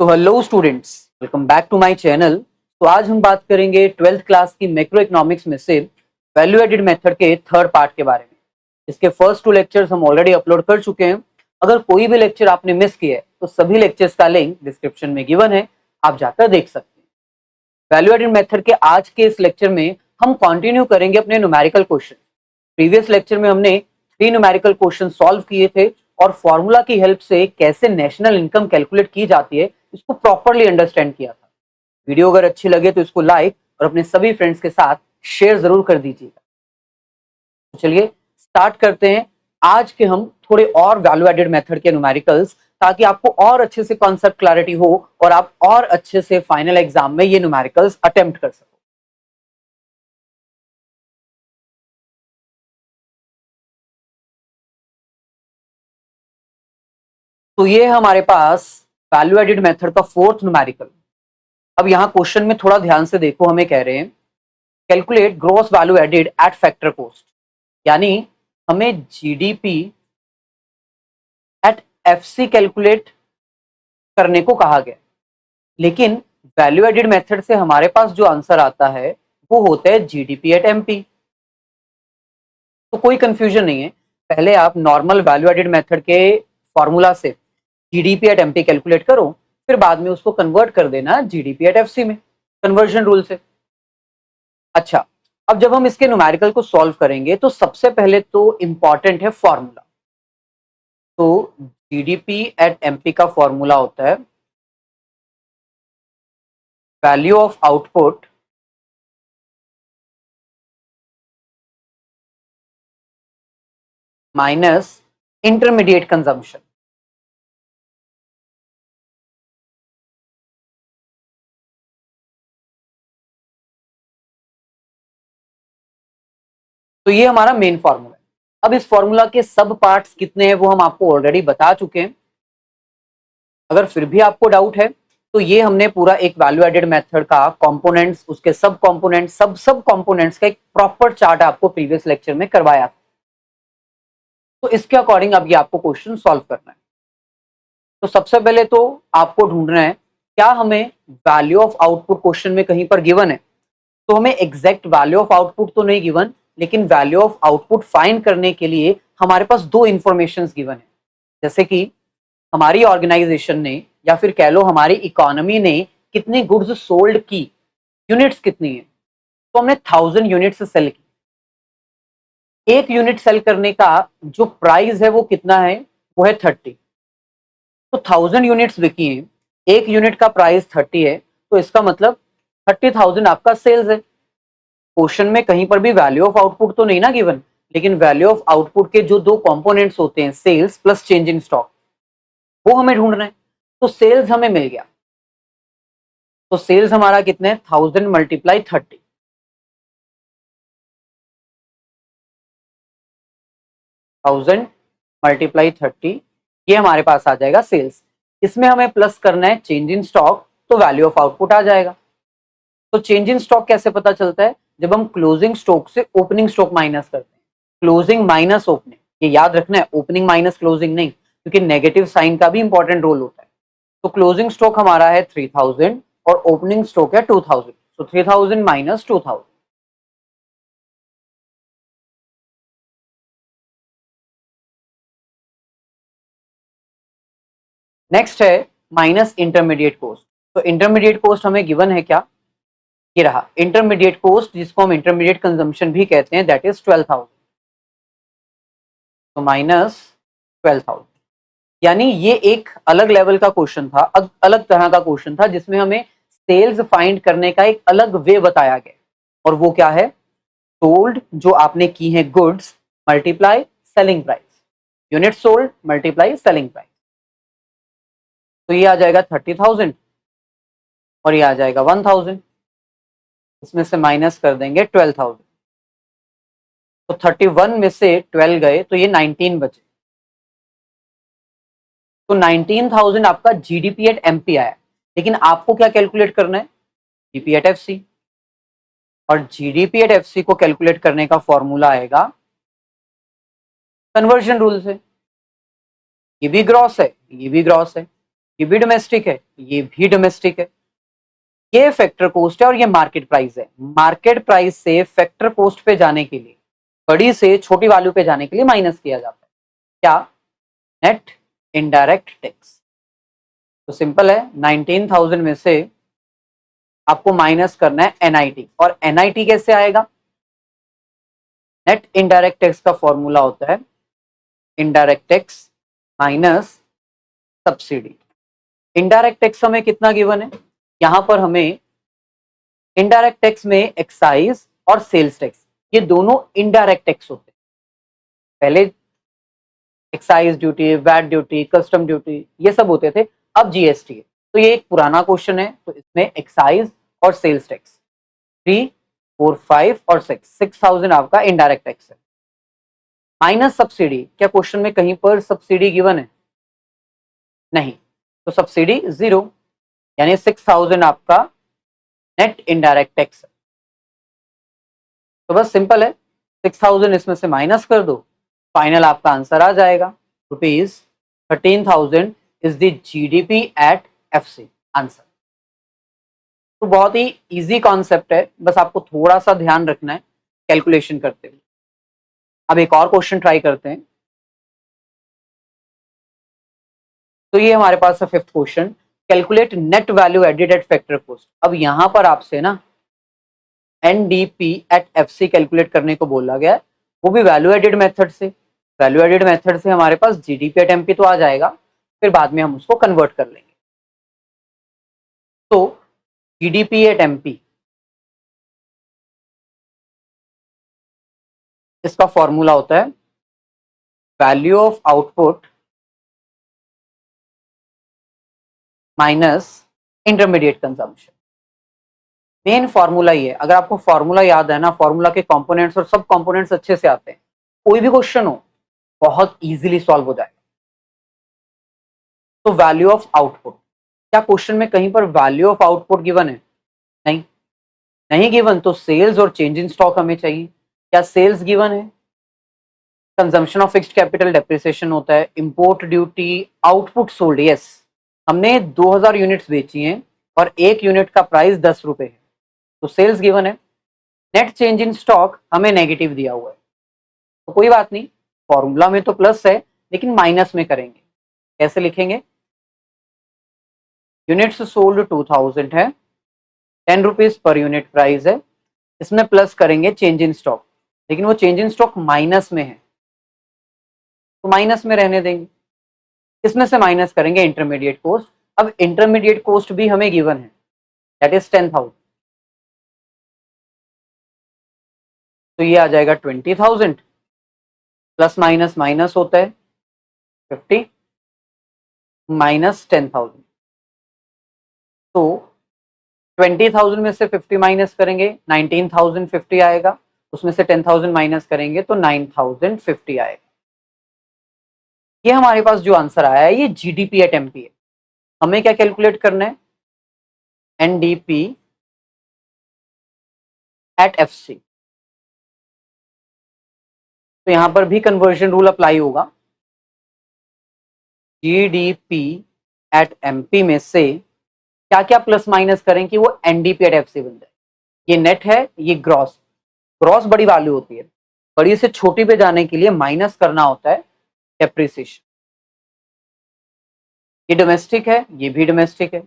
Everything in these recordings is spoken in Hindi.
तो hello students, welcome back to my channel. तो आज हम बात करेंगे 12th क्लास की मैक्रो इकोनॉमिक्स में से वैल्यू एडेड मेथड के थर्ड पार्ट के बारे में। इसके फर्स्ट 2 लेक्चर्स हम ऑलरेडी अपलोड कर चुके हैं। अगर कोई भी लेक्चर आपने मिस किया है तो सभी लेक्चर्स का लिंक डिस्क्रिप्शन में गिवन है, आप जाकर देख सकते हैं। वैल्यू एडेड मेथड के आज के इस लेक्चर में हम कंटिन्यू करेंगे अपने न्यूमेरिकल क्वेश्चन। प्रीवियस लेक्चर में हमने 3 न्यूमेरिकल क्वेश्चन सॉल्व किए थे और फॉर्मूला की हेल्प से कैसे नेशनल इनकम कैलकुलेट की जाती है इसको प्रॉपर्ली अंडरस्टैंड किया था। वीडियो अगर अच्छी लगे तो इसको लाइक और अपने सभी फ्रेंड्स के साथ शेयर जरूर कर दीजिएगा। तो चलिए स्टार्ट करते हैं आज के हम थोड़े और वैल्यू एडेड मेथड के न्यूमेरिकल्स, ताकि आपको और अच्छे से कॉन्सेप्ट क्लैरिटी हो और आप और अच्छे से फाइनल एग्जाम में ये न्यूमेरिकल्स अटेम्प्ट कर सको। तो ये हमारे पास वैल्यू एडेड मेथड का फोर्थ न्यूमेरिकल। अब यहाँ क्वेश्चन में थोड़ा ध्यान से देखो, हमें कह रहे हैं calculate gross value added at factor cost, यानी हमें जीडीपी एट एफसी कैलकुलेट करने को कहा गया। लेकिन वैल्यू एडेड मेथड से हमारे पास जो आंसर आता है वो होता है जीडीपी एट एमपी। तो कोई कंफ्यूजन नहीं है, पहले आप नॉर्मल वैल्यू एडेड मेथड के फॉर्मूला से जीडीपी एट एमपी कैलकुलेट करो, फिर बाद में उसको कन्वर्ट कर देना जीडीपी एट एफसी में, कन्वर्जन रूल से। अच्छा, अब जब हम इसके न्यूमेरिकल को सॉल्व करेंगे तो सबसे पहले तो इंपॉर्टेंट है फॉर्मूला। तो जीडीपी एट एमपी का फॉर्मूला होता है value of output minus intermediate consumption. तो ये हमारा मेन फॉर्मूला है। अब इस फॉर्मूला के सब पार्ट्स कितने हैं वो हम आपको ऑलरेडी बता चुके हैं। अगर फिर भी आपको डाउट है तो ये हमने पूरा एक वैल्यू एडेड मेथड का कंपोनेंट्स, उसके सब कंपोनेंट्स, सब कंपोनेंट्स का एक प्रॉपर चार्ट आपको प्रीवियस लेक्चर में करवाया था। तो इसके अकॉर्डिंग अब ये आपको क्वेश्चन सॉल्व करना है। तो सबसे पहले तो आपको ढूंढना है क्या हमें वैल्यू ऑफ आउटपुट क्वेश्चन में कहीं पर गिवन है। तो हमें एग्जैक्ट वैल्यू ऑफ आउटपुट तो नहीं गिवन, लेकिन वैल्यू ऑफ आउटपुट फाइंड करने के लिए हमारे पास 2 इंफॉर्मेशन गिवन है। जैसे कि हमारी ऑर्गेनाइजेशन ने या फिर कह लो हमारी इकोनॉमी ने कितनी गुड्स सोल्ड की, यूनिट्स कितनी है। तो हमने 1000 यूनिट्स सेल की। एक यूनिट सेल करने का जो प्राइस है वो कितना है, वो है 30। तो 1000 यूनिट्स बिकी हैं, एक यूनिट का प्राइस 30 है, तो इसका मतलब 30,000 आपका सेल्स है। क्वेश्चन में कहीं पर भी वैल्यू ऑफ आउटपुट तो नहीं ना गिवन, लेकिन वैल्यू ऑफ आउटपुट के जो 2 कंपोनेंट्स होते हैं, sales plus change in stock, वो हमें ढूंढना है। तो सेल्स हमें मिल गया। तो सेल्स हमारा कितने, 1000 मल्टीप्लाई 30, 1000 मल्टीप्लाई 30, ये हमारे पास आ जाएगा सेल्स। इसमें हमें प्लस करना है चेंज इन स्टॉक, तो वैल्यू ऑफ आउटपुट आ जाएगा। तो चेंज इन स्टॉक कैसे पता चलता है, जब हम क्लोजिंग स्टॉक से ओपनिंग स्टॉक माइनस करते हैं। क्लोजिंग माइनस ओपनिंग, ये याद रखना है, ओपनिंग माइनस क्लोजिंग नहीं, क्योंकि नेगेटिव साइन का भी इंपॉर्टेंट रोल होता है। तो क्लोजिंग स्टॉक हमारा है 3000 और ओपनिंग स्टॉक है 2000, तो 3000 माइनस 2000। नेक्स्ट है माइनस इंटरमीडिएट कॉस्ट। तो इंटरमीडिएट कॉस्ट हमें गिवन है क्या, ये रहा इंटरमीडिएट कॉस्ट, जिसको हम इंटरमीडिएट कंजम्पशन भी कहते हैं, दैट इज 12,000। तो माइनस 12,000, यानी ये एक अलग लेवल का क्वेश्चन था, अलग तरह का क्वेश्चन था, जिसमें हमें सेल्स फाइंड करने का एक अलग वे बताया गया। और वो क्या है, सोल्ड जो आपने की है goods multiply selling price, unit sold multiply selling price. तो ये आ जाएगा 30,000 और ये आ जाएगा 1000, इसमें से माइनस कर देंगे 12,000। तो 31 में से 12 गए तो ये 19 बचे। तो 19,000 आपका जीडीपी एट एमपी आया। लेकिन आपको क्या कैलकुलेट करना है, जीडीपी एट एफसी। और जीडीपी एट एफसी को कैलकुलेट करने का फॉर्मूला आएगा कन्वर्जन रूल से। ये भी ग्रॉस है, ये भी ग्रॉस है, ये भी डोमेस्टिक है, ये भी डोमेस्टिक है। ये फैक्टर कॉस्ट है और ये मार्केट प्राइस है। मार्केट प्राइस से फैक्टर कॉस्ट पे जाने के लिए, बड़ी से छोटी वैल्यू पे जाने के लिए माइनस किया जाता है क्या? Net indirect tax. तो सिंपल है, 19,000 में से आपको माइनस करना है एनआईटी। और एनआईटी कैसे आएगा? नेट इनडायरेक्ट टैक्स का फॉर्मूला होता है indirect tax minus subsidy. Indirect tax हमें कितना गिवन है? यहां पर हमें इनडायरेक्ट टैक्स में एक्साइज और सेल्स टैक्स, ये दोनों इनडायरेक्ट टैक्स होते हैं। पहले excise duty, VAT duty, custom duty, ये सब होते थे, अब जीएसटी है। तो ये एक पुराना क्वेश्चन है, तो इसमें एक्साइज और सेल्स टैक्स 3, 4, 5 और 6,000 आपका इनडायरेक्ट टैक्स है। माइनस सब्सिडी, क्या क्वेश्चन में कहीं पर सब्सिडी गिवन है? नहीं, तो सब्सिडी 0, यानी 6,000 आपका नेट इनडायरेक्ट टैक्स है। तो बस सिंपल है, 6,000 इसमें से माइनस कर दो, फाइनल आपका आंसर आ जाएगा ₹13,000 is the GDP at FC answer. तो बहुत ही इजी कॉन्सेप्ट है, बस आपको थोड़ा सा ध्यान रखना है कैलकुलेशन करते हुए। अब एक और क्वेश्चन ट्राई करते हैं। तो ये हमारे पास है fifth question, calculate net value added at factor cost. अब यहां पर आपसे ना एनडीपी एट एफसी कैलकुलेट करने को बोला गया है, वो भी वैल्यू एडेड मेथड से। वैल्यू एडेड मेथड से हमारे पास जीडीपी एट एमपी तो आ जाएगा, फिर बाद में हम उसको कन्वर्ट कर लेंगे। तो जीडीपी एट एमपी, इसका फॉर्मूला होता है value of output minus intermediate consumption. Main formula ही है, अगर आपको फॉर्मूला याद है ना, फॉर्मूला के कंपोनेंट्स और सब कंपोनेंट्स अच्छे से आते हैं, कोई भी क्वेश्चन हो बहुत इजीली सॉल्व हो जाएगा। तो वैल्यू ऑफ आउटपुट, क्या क्वेश्चन में कहीं पर वैल्यू ऑफ आउटपुट गिवन है? नहीं, नहीं गिवन, तो सेल्स और चेंज इन स्टॉक हमें चाहिए। क्या सेल्स गिवन है? Consumption of fixed capital depreciation होता है, import duty, output sold, yes हमने 2000 यूनिट्स बेची हैं और एक यूनिट का प्राइस 10 रुपए है, तो सेल्स गिवन है। नेट चेंज इन स्टॉक हमें नेगेटिव दिया हुआ है, तो कोई बात नहीं, फॉर्मूला में तो प्लस है लेकिन माइनस में करेंगे। कैसे लिखेंगे? यूनिट्स सोल्ड 2000 है, 10 रुपीज पर यूनिट प्राइस है, इसमें प्लस करेंगे चेंज इन स्टॉक, लेकिन वो चेंज इन स्टॉक माइनस में है, तो माइनस में रहने देंगे। इसमें से माइनस करेंगे इंटरमीडिएट कॉस्ट। अब इंटरमीडिएट कॉस्ट भी हमें गिवन है, दैट इज 10,000, तो ये आ जाएगा 20,000, प्लस माइनस माइनस होता है 50 माइनस 10,000, तो 20,000 में से 50 माइनस करेंगे 19,050 आएगा, उसमें से 10,000 माइनस करेंगे तो 9,050 आएगा। ये हमारे पास जो आंसर आया है ये जीडीपी एट एमपी है। हमें क्या कैलकुलेट करना है? NDP at FC. तो यहां पर भी कन्वर्जन रूल अप्लाई होगा, जीडीपी एट एमपी में से क्या क्या प्लस माइनस करें कि वो एनडीपी एट एफसी बन जाए। ये नेट है, ये ग्रॉस, ग्रॉस बड़ी वैल्यू होती है, बड़ी से छोटी पे जाने के लिए माइनस करना होता है डेप्रिसिएशन। ये डोमेस्टिक है, ये भी डोमेस्टिक है,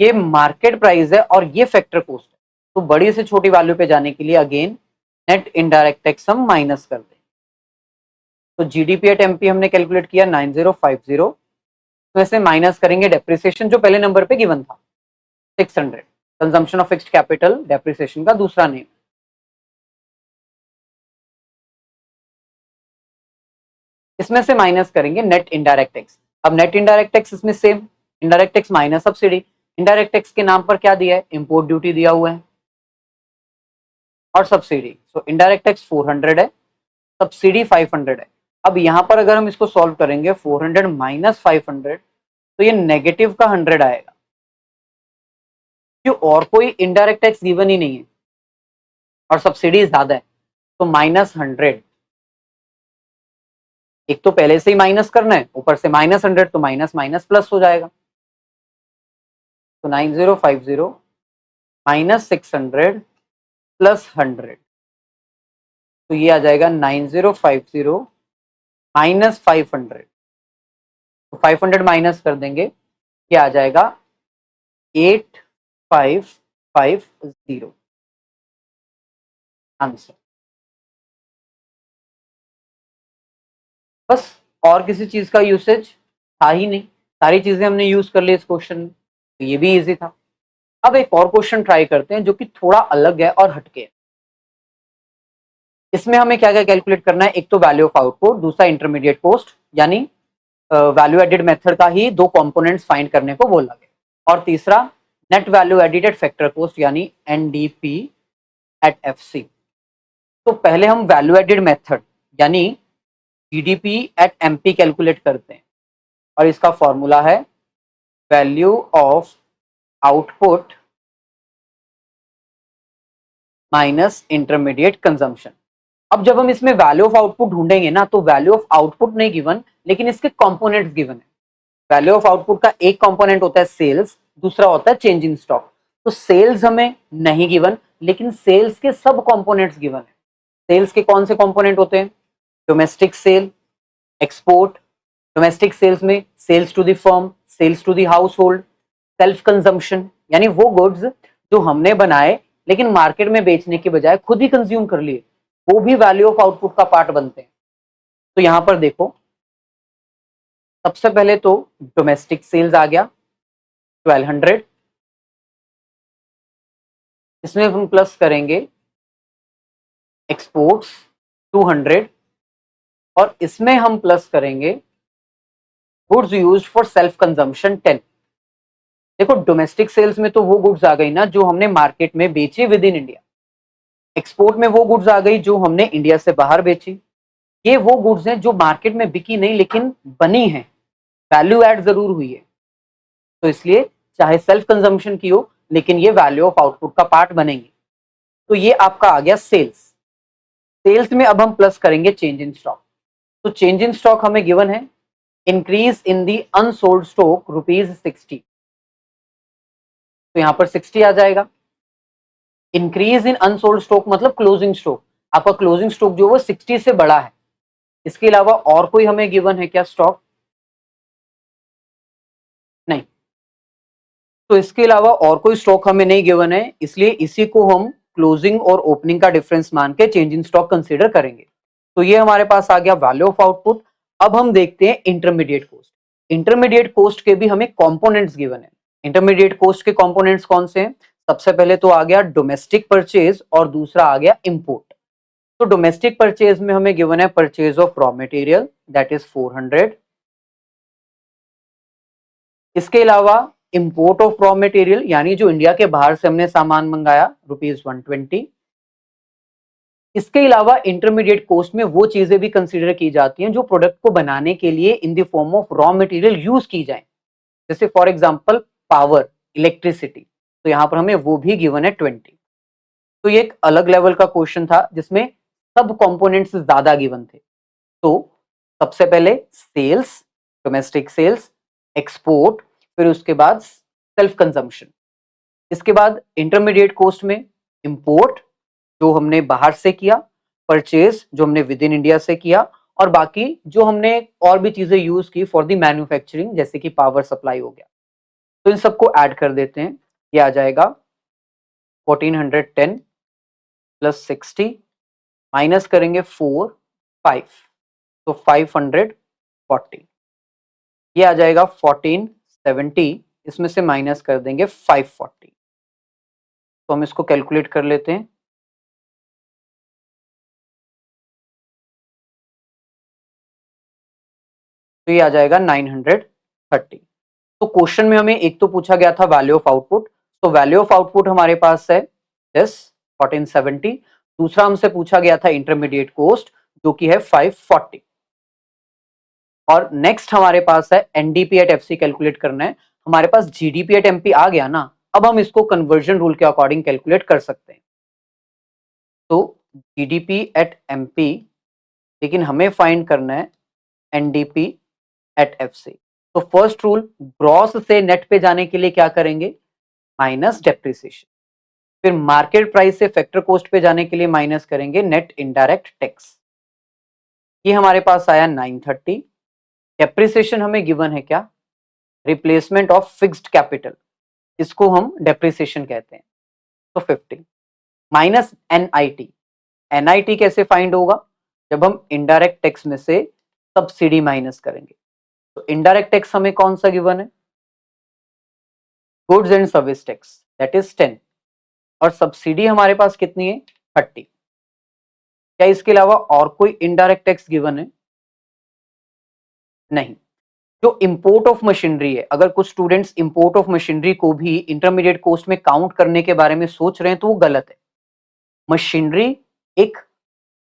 ये मार्केट प्राइस है और ये फैक्टर कॉस्ट है, तो बड़ी से छोटी वैल्यू पे जाने के लिए अगेन नेट इनडायरेक्ट टैक्स हम माइनस कर दें। तो जीडीपी एट एमपी हमने कैलकुलेट किया 9050, तो से माइनस करेंगे डेप्रिसिएशन जो पहले नंबर पे गिवन था 600, consumption of fixed capital depreciation का दूसरा नेम। इसमें से माइनस करेंगे नेट इनडायरेक्ट टैक्स। अब नेट इनडायरेक्ट टैक्स इसमें same, indirect tax minus subsidy. Indirect tax के नाम पर क्या दिया है? इंपोर्ट ड्यूटी दिया हुआ है और सब्सिडी। सो इनडायरेक्ट टैक्स 400 है, सब्सिडी 500 है। अब यहां पर अगर हम इसको सॉल्व करेंगे 400 माइनस 500, तो ये नेगेटिव का 100 आएगा, क्यों? और कोई इनडायरेक्ट टैक्स गिवन ही नहीं है और सब्सिडी ज्यादा है, तो -100। एक तो पहले से ही माइनस करना है, ऊपर से -100, तो माइनस माइनस प्लस हो जाएगा। तो 9050 माइनस 600 प्लस 100, तो ये आ जाएगा 9050 माइनस 500, तो 500 माइनस कर देंगे, ये आ जाएगा 8550 आंसर। बस, और किसी चीज का यूसेज था ही नहीं, सारी चीजें हमने यूज कर ली इस क्वेश्चन में, तो ये भी इजी था। अब एक और क्वेश्चन ट्राई करते हैं जो कि थोड़ा अलग है और हटके है। इसमें हमें क्या क्या कैलकुलेट करना है, एक तो वैल्यू ऑफ आउटपुट, दूसरा इंटरमीडिएट कॉस्ट, यानी वैल्यू एडेड मेथड का ही दो कंपोनेंट्स फाइंड करने को बोला गया, और तीसरा net value added at factor cost यानी एनडीपी एट एफसी। तो पहले हम वैल्यू एडेड मेथड यानी जीडीपी एट एमपी कैलकुलेट करते हैं, और इसका फॉर्मूला है value of output minus intermediate consumption. अब जब हम इसमें वैल्यू ऑफ आउटपुट ढूंढेंगे ना, तो वैल्यू ऑफ आउटपुट नहीं गिवन, लेकिन इसके कंपोनेंट्स गिवन है। वैल्यू ऑफ आउटपुट का एक कंपोनेंट होता है सेल्स, दूसरा होता है चेंज इन स्टॉक। तो सेल्स हमें नहीं गिवन, लेकिन सेल्स के सब कंपोनेंट्स गिवन है। सेल्स के कौन से कंपोनेंट होते हैं, domestic sale, export. Domestic sales में sales to the firm, sales to the household, self consumption यानी वो गुड्स जो हमने बनाए लेकिन मार्केट में बेचने के बजाय खुद ही कंज्यूम कर लिए, वो भी वैल्यू ऑफ आउटपुट का पार्ट बनते हैं। तो यहां पर देखो, सबसे पहले तो डोमेस्टिक सेल्स आ गया 1200, इसमें हम प्लस करेंगे एक्सपोर्ट्स 200, और इसमें हम प्लस करेंगे goods used for self consumption 10। देखो, डोमेस्टिक सेल्स में तो वो गुड्स आ गई ना जो हमने मार्केट में बेची विद इन इंडिया, एक्सपोर्ट में वो गुड्स आ गई जो हमने इंडिया से बाहर बेची, ये वो गुड्स हैं जो मार्केट में बिकी नहीं लेकिन बनी है, वैल्यू ऐड जरूर हुई है। तो इसलिए चाहे सेल्फ कंजम्पशन की हो, लेकिन ये वैल्यू ऑफ आउटपुट का पार्ट बनेंगे। तो ये आपका आ गया सेल्स। सेल्स में अब हम प्लस करेंगे चेंज इन स्टॉक। तो चेंज इन स्टॉक हमें गिवन है increase in the unsold stock ₹60, तो यहां पर 60 आ जाएगा। इंक्रीज इन अनसोल्ड स्टॉक मतलब क्लोजिंग स्टॉक, आपका क्लोजिंग स्टॉक जो वो 60 से बड़ा है। इसके अलावा और कोई हमें गिवन है क्या स्टॉक, नहीं। तो इसके अलावा और कोई स्टॉक हमें नहीं गिवन है, इसलिए इसी को हम क्लोजिंग और ओपनिंग का डिफरेंस मान के चेंज इन स्टॉक कंसीडर करेंगे। तो ये हमारे पास आ गया वैल्यू ऑफ आउटपुट। अब हम देखते हैं इंटरमीडिएट कॉस्ट। इंटरमीडिएट कॉस्ट के भी हमें कंपोनेंट्स गिवन है। इंटरमीडिएट कॉस्ट के कंपोनेंट्स कौन से हैं, सबसे पहले तो आ गया डोमेस्टिक परचेज और दूसरा आ गया इंपोर्ट। तो डोमेस्टिक परचेज में हमें गिवन है purchase of raw material that is 400। इसके अलावा इंपोर्ट ऑफ रॉ मटेरियल यानी जो इंडिया के बाहर से हमने सामान मंगाया ₹120। इसके अलावा इंटरमीडिएट कॉस्ट में वो चीजें भी कंसीडर की जाती हैं जो प्रोडक्ट को बनाने के लिए in the form of raw material use की जाए, जैसे फॉर एग्जांपल पावर, इलेक्ट्रिसिटी। तो यहां पर हमें वो भी गिवन है 20। तो ये एक अलग लेवल का क्वेश्चन था जिसमें सब कंपोनेंट्स ज्यादा गिवन थे। तो सबसे पहले सेल्स, डोमेस्टिक सेल्स, एक्सपोर्ट, फिर उसके बाद सेल्फ कंजम्पशन। इसके बाद इंटरमीडिएट कॉस्ट में इंपोर्ट जो हमने बाहर से किया, परचेज जो हमने विद इन इंडिया से किया, और बाकी जो हमने और भी चीजें यूज की फॉर द मैन्युफैक्चरिंग जैसे कि पावर सप्लाई हो गया। तो इन सबको ऐड कर देते हैं, ये आ जाएगा 1410 प्लस 60 माइनस करेंगे 5, तो 540, ये आ जाएगा 1470, इसमें से माइनस कर देंगे 540। तो हम इसको कैलकुलेट कर लेते हैं। तो ये आ जाएगा 930। तो क्वेश्चन में हमें एक तो पूछा गया था वैल्यू ऑफ आउटपुट, तो वैल्यू ऑफ आउटपुट हमारे पास है 1470। दूसरा हमसे पूछा गया था इंटरमीडिएट कॉस्ट जो कि है 540, और नेक्स्ट हमारे पास है एनडीपी एट एफसी कैलकुलेट करना है। हमारे पास जीडीपी एट एमपी आ गया ना, अब हम इसको कन्वर्जन रूल के अकॉर्डिंग कैलकुलेट कर सकते हैं। तो जीडीपी एट एमपी, लेकिन हमें फाइंड करना है एनडीपी एट एफसी। तो फर्स्ट रूल, ग्रॉस से नेट पे जाने के लिए क्या करेंगे, माइनस डेप्रिसिएशन। फिर मार्केट प्राइस से फैक्टर कॉस्ट पे जाने के लिए माइनस करेंगे नेट इनडायरेक्ट टैक्स। ये हमारे पास आया 930। डेप्रिसिएशन हमें गिवन है क्या, रिप्लेसमेंट ऑफ फिक्स्ड कैपिटल, इसको हम डेप्रिसिएशन कहते हैं, तो 50 माइनस एनआईटी। एनआईटी कैसे फाइंड होगा, जब हम इनडायरेक्ट टैक्स में से सब्सिडी माइनस करेंगे। तो इनडायरेक्ट टैक्स हमें कौन सा गिवन है, goods and service tax, that is 10, और सब्सिडी हमारे पास कितनी है 30। क्या इसके अलावा और कोई इनडायरेक्ट टैक्स गिवन है, नहीं। जो इंपोर्ट ऑफ मशीनरी है, अगर कुछ स्टूडेंट्स इंपोर्ट ऑफ मशीनरी को भी इंटरमीडिएट कॉस्ट में काउंट करने के बारे में सोच रहे हैं तो वो गलत है। मशीनरी एक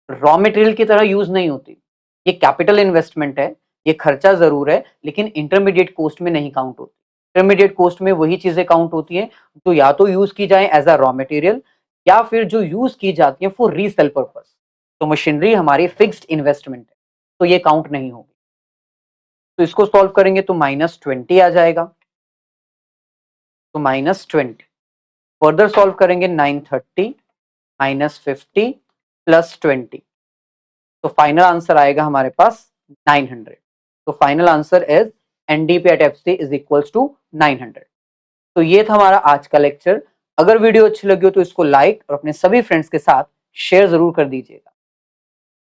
रॉ मटेरियल की तरह यूज नहीं होती, ये कैपिटल इन्वेस्टमेंट है, ये खर्चा जरूर है, लेकिन इंटरमीडिएट कॉस्ट में नहीं काउंट होती। इंटरमीडिएट कॉस्ट में वही चीजें काउंट होती हैं जो या तो यूज की जाए एज अ रॉ मटेरियल, या फिर जो यूज की जाती है फॉर रीसेल पर्पस। तो मशीनरी हमारी फिक्स्ड इन्वेस्टमेंट है, तो ये काउंट नहीं होगी। तो इसको सॉल्व करेंगे तो -20 आ जाएगा, तो -20। फर्दर सॉल्व करेंगे 930 -50 +20, तो फाइनल आंसर आएगा हमारे पास 900। तो final answer is NDP at FC is equals to 900। तो ये था हमारा आज का लेक्चर। अगर वीडियो अच्छी लगी हो तो इसको लाइक और अपने सभी फ्रेंड्स के साथ शेयर जरूर कर दीजिएगा।